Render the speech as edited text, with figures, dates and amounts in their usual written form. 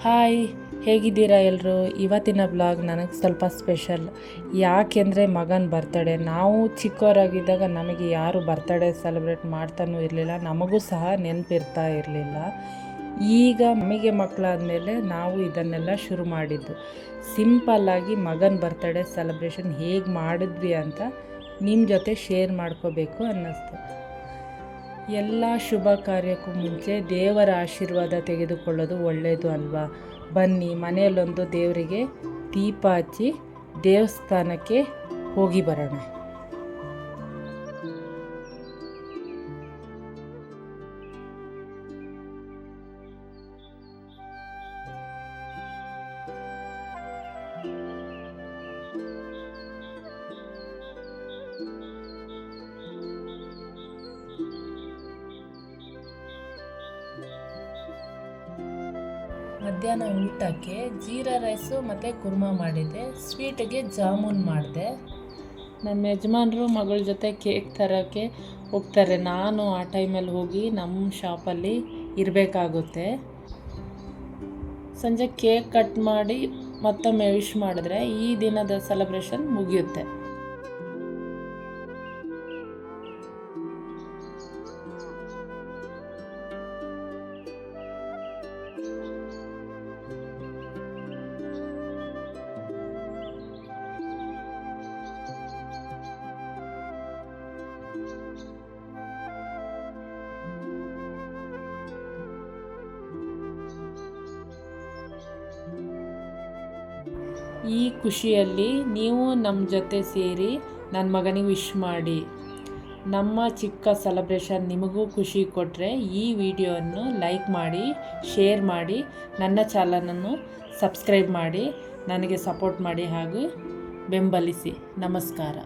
Hi, ಹೇಗಿದ್ದೀರಾ ಎಲ್ಲರೂ? ಇವತ್ತಿನ ಬ್ಲಾಗ್ ನನಗೆ ಸ್ವಲ್ಪ ಸ್ಪೆಷಲ್. ಯಾಕೆಂದರೆ ಮಗನ ಬರ್ತಡೇ. ನಾವು ಚಿಕ್ಕವರಾಗಿದ್ದಾಗ ನಮಗೆ ಯಾರು ಬರ್ತಡೇ ಸೆಲೆಬ್ರೇಟ್ ಮಾಡ್ತಾನೂ ಇರಲಿಲ್ಲ, ನಮಗೂ ಸಹ ನೆನಪಿರ್ತಾ ಇರಲಿಲ್ಲ. ಈಗ ನಮಗೆ ಮಕ್ಕಳಾದಮೇಲೆ ನಾವು ಇದನ್ನೆಲ್ಲ ಶುರು ಮಾಡಿದ್ದು. ಸಿಂಪಲ್ಲಾಗಿ ಮಗನ ಬರ್ತಡೇ ಸೆಲೆಬ್ರೇಷನ್ ಹೇಗೆ ಮಾಡಿದ್ವಿ ಅಂತ ನಿಮ್ಮ ಜೊತೆ ಶೇರ್ ಮಾಡ್ಕೋಬೇಕು ಅನ್ನಿಸ್ತು. ಎಲ್ಲ ಶುಭ ಕಾರ್ಯಕ್ಕೂ ಮುಂಚೆ ದೇವರ ಆಶೀರ್ವಾದ ತೆಗೆದುಕೊಳ್ಳೋದು ಒಳ್ಳೆಯದು ಅಲ್ವಾ? ಬನ್ನಿ, ಮನೆಯಲ್ಲೊಂದು ದೇವರಿಗೆ ದೀಪ ಹಚ್ಚಿ ದೇವಸ್ಥಾನಕ್ಕೆ ಹೋಗಿ ಬರೋಣ. ಮಧ್ಯಾಹ್ನ ಊಟಕ್ಕೆ ಜೀರಾ ರೈಸು ಮತ್ತು ಕುರ್ಮಾ ಮಾಡಿದ್ದೆ. ಸ್ವೀಟಿಗೆ ಜಾಮೂನ್ ಮಾಡಿದೆ. ನಮ್ಮ ಯಜಮಾನರು ಮಗಳ ಜೊತೆ ಕೇಕ್ ತರೋಕ್ಕೆ ಹೋಗ್ತಾರೆ. ನಾನು ಆ ಟೈಮಲ್ಲಿ ಹೋಗಿ ನಮ್ಮ ಶಾಪಲ್ಲಿ ಇರಬೇಕಾಗುತ್ತೆ. ಸಂಜೆ ಕೇಕ್ ಕಟ್ ಮಾಡಿ ಮತ್ತೊಮ್ಮೆ ವಿಶ್ ಮಾಡಿದ್ರೆ ಈ ದಿನದ ಸೆಲೆಬ್ರೇಷನ್ ಮುಗಿಯುತ್ತೆ. ಈ ಖುಷಿಯಲ್ಲಿ ನೀವು ನಮ್ಮ ಜೊತೆ ಸೇರಿ ನನ್ನ ಮಗನಿಗೆ ವಿಶ್ ಮಾಡಿ. ನಮ್ಮ ಚಿಕ್ಕ ಸೆಲೆಬ್ರೇಷನ್ ನಿಮಗೂ ಖುಷಿ ಕೊಟ್ಟರೆ ಈ ವಿಡಿಯೋವನ್ನು ಲೈಕ್ ಮಾಡಿ, ಶೇರ್ ಮಾಡಿ, ನನ್ನ ಚಾನಲನ್ನು ಸಬ್ಸ್ಕ್ರೈಬ್ ಮಾಡಿ, ನನಗೆ ಸಪೋರ್ಟ್ ಮಾಡಿ ಹಾಗೂ ಬೆಂಬಲಿಸಿ. ನಮಸ್ಕಾರ.